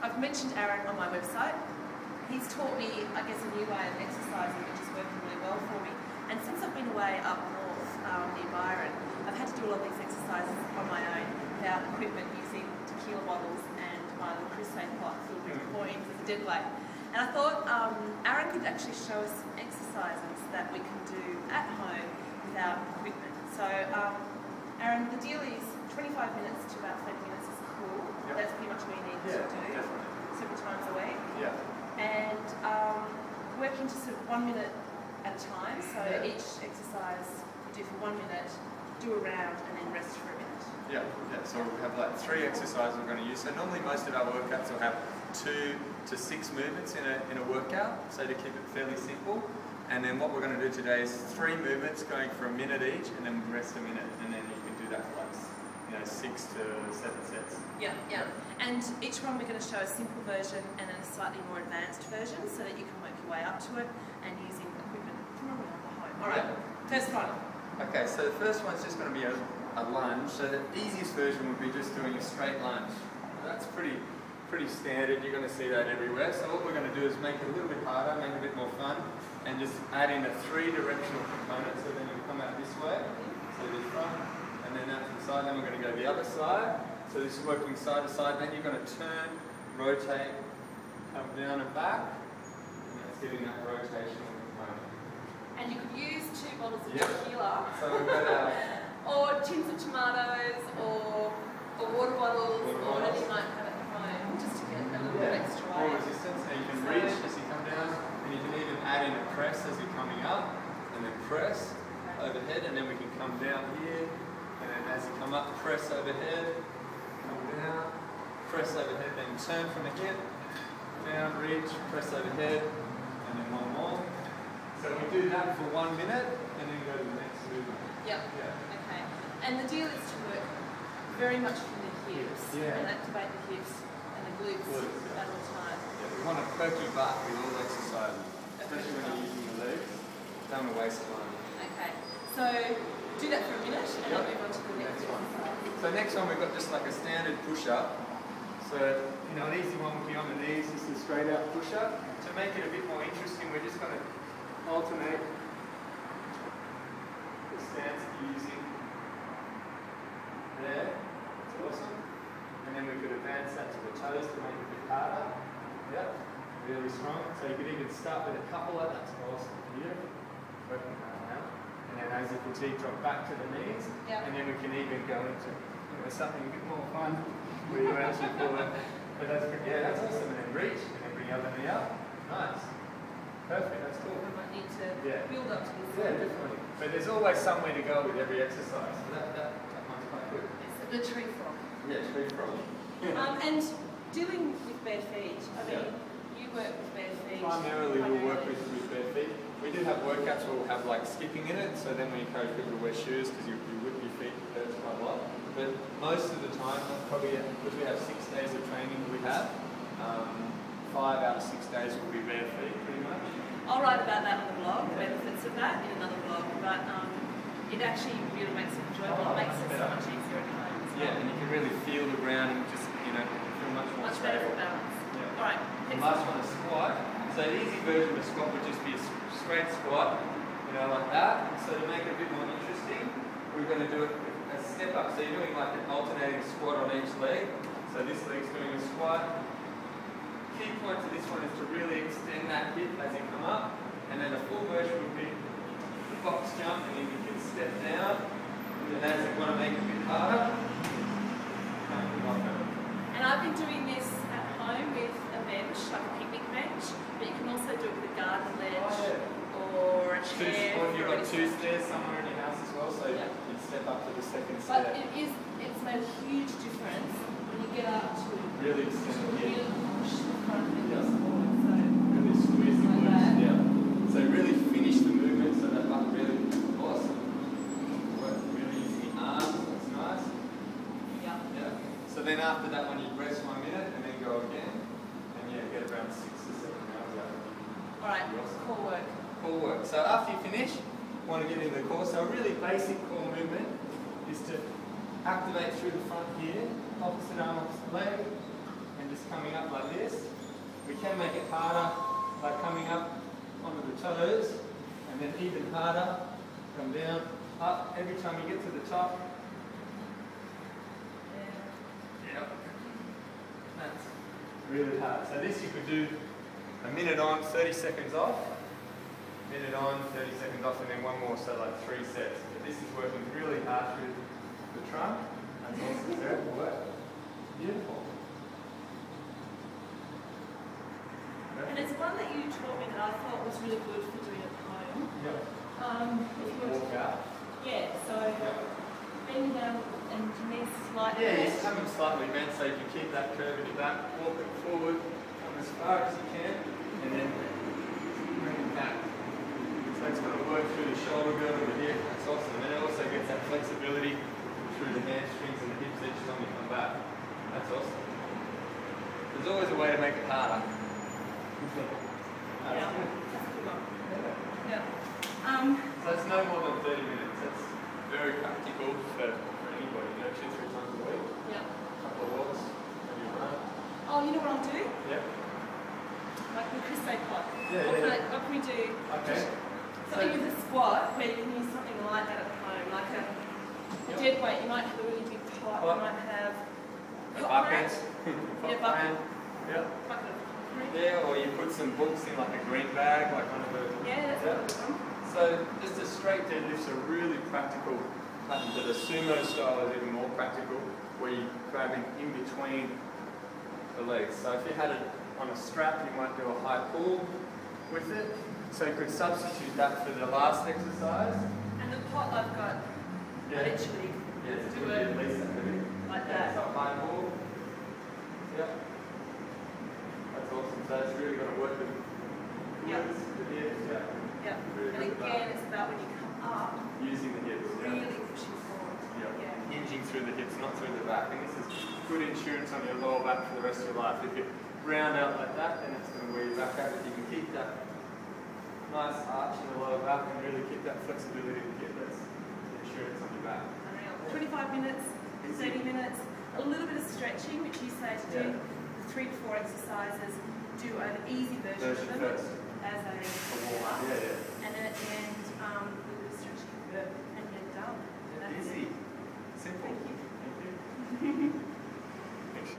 I've mentioned Aaron on my website. He's taught me, I guess, a new way of exercising, which is working really well for me. And since I've been away up north near Byron, I've had to do a lot of these exercises on my own without equipment, using tequila bottles and my little crusade pot filled with coins as a dead weight. And I thought Aaron could actually show us some exercises that we can do at home without equipment. So, Aaron, the deal is 25 minutes to about 30 minutes is cool. Yep. That's pretty much what you need to do several times a week. Yeah. And working just sort of 1 minute at a time. So each exercise you do for 1 minute, do a round, and then rest for a minute. Yeah. So we have like 3 exercises we're going to use. So normally most of our workouts will have 2 to 6 movements in a workout. So to keep it fairly simple. And then what we're going to do today is 3 movements going for a minute each, and then rest a minute, and then you can do that for like 6 to 7 sets. Yeah. And each one we're going to show a simple version and then a slightly more advanced version, so that you can work your way up to it and using equipment from around the home. All right. First one. Okay, so the first one's just going to be a lunge. So the easiest version would be just doing a straight lunge. That's pretty standard. You're going to see that everywhere. So what we're going to do is make it a little bit harder, make it a bit more fun, and just add in a 3-directional component. So then you come out this way, so this front, and then out to the side. Then we're going to go the other side. So this is working side to side. Then you're going to turn, rotate, come down and back, and that's giving that rotational component. And you could use 2 bottles of tequila. So we've got our or tins of tomatoes, or water bottles, or whatever you might have at home, just to get a little bit extra more weight. resistance. And you can reach as you come down, and you can even add in a press as you're coming up, and then press overhead, and then we can come down here, and then as you come up, press overhead, come down, press overhead, then turn from the hip, down, reach, press overhead, and then one more. So we do that for 1 minute, and then go to the next movement. Yep. Yeah. Okay. And the deal is to work very much from the hips and activate the hips and the glutes at all time. Yeah, we want a perky butt with all exercises, especially when you're using the legs. Don't want to waste time. Okay. So do that for a minute, and I'll move on to the next one. So next one we've got just like a standard push-up. So an easy one would be on the knees, just a straight out push-up. To make it a bit more interesting, we're just going to alternate the stance that you're using there. That's awesome. And then we could advance that to the toes to make it a bit harder. Yep, really strong. So you could even start with a couple of that's awesome. Beautiful. Working hard now. And then as you fatigue, drop back to the knees. And then we can even go into something a bit more fun where you actually pull it. But that's awesome. And then reach, and then bring the other knee up. Nice. Perfect, that's cool. We might need to build up to this. Yeah, definitely. But there's always somewhere to go with every exercise. So that one's quite good. It's the tree frog. Yeah, tree frog. And dealing with bare feet, I mean, you work with bare feet. Primarily we'll work with bare feet. We do have workouts where we'll have like skipping in it, so then we encourage people to wear shoes because you whip your feet hurts quite a lot. But most of the time, probably because we have 6 days of training we have, 5 out of 6 days will be bare feet pretty much. I'll write about that on the blog, the benefits of that in another blog, but it actually really makes it enjoyable. It makes it so much easier at home. Yeah, and you can really feel the ground and just, feel much better for balance. Yeah. All right, the last one is squat. So the easy version of a squat would just be a straight squat, like that. So to make it a bit more interesting, we're going to do it a step up. So you're doing like an alternating squat on each leg. So this leg's doing a squat. Key point to this one is to really extend that hip as you come up, and then a full version would be the box jump, and then you can step down, and as you want to make it a bit harder, and I've been doing this at home with a bench, like a picnic bench, but you can also do it with a garden ledge or a chair. You've got 2 stairs somewhere in your house as well, so you step up to the second stair. But it's made a huge difference when you get up to really extend the hip. push the front of your forward. Really squeeze the glutes. So really finish the movement so that butt really awesome. Work really easy arms, that's nice. Yeah. So then after that one you rest 1 minute and then go again. And get around 6 to 7 hours out. Alright, core work. Core work. So after you finish, you want to get into the core. So a really basic core movement is to activate through the front here, opposite arm, opposite leg, and and just coming up like this. We can make it harder by coming up onto the toes, and then even harder, come down, up, every time you get to the top. Yep. That's really hard. So this you could do a minute on, 30 seconds off, minute on, 30 seconds off, and then one more, so like 3 sets. But this is working really hard through the trunk. That's awesome. Very good work. Beautiful. And it's one that you taught me that I thought was really good for doing at home. Yep. If you Walk out. yeah, so bend down and your knees slightly. Yeah, you just have them slightly bent so you can keep that curve in your back. Walk it forward, come as far as you can, and then bring it back. So it's going to work through the shoulder girdle and the hip. That's awesome. And then it also gets that flexibility through the hamstrings and the hips each time you come back. That's awesome. There's always a way to make it harder. Yeah, that's a good one. Yeah. So that's no more than 30 minutes. That's very practical for anybody. 2-3 times a week. Yeah. A couple of walks, maybe a run. Oh, you know what I'll do? Yep. Like the Chris pot. Yeah, What can we do? Okay. Something with a squat where you can use something like that at home, like a dead weight. You might have a really big pot. You might have a bucket. Yeah, bucket. Yep. Bucket. Yeah, or you put some books in like a green bag, like one of the. Yeah, that's a good one. So just a straight deadlift's a really practical pattern, but the sumo style is even more practical, where you're grabbing in between the legs. So if you had it on a strap, you might do a high pull with it. So you could substitute that for the last exercise. And the pot I've got, literally, it's do going to it be at least that heavy. like Yeah, that. so high pull. Yep. That's awesome. So it's really going to work with the hips. Yeah. And again, it's about when you come up, Using the hips. really pushing forward. Yeah. Hinging through the hips, not through the back. And this is good insurance on your lower back for the rest of your life. If you round out like that, then it's going to wear your back out. If you can keep that nice arch in the lower back and really keep that flexibility to get this insurance on your back. 25 minutes, 30 minutes, a little bit of stretching, which you say to do 3 to 4 exercises, do an easy version of them First. as a warm-up, and then at the end, a little bit of stretching, and you're done. That's Easy. it. Simple. Thank you. Thank you.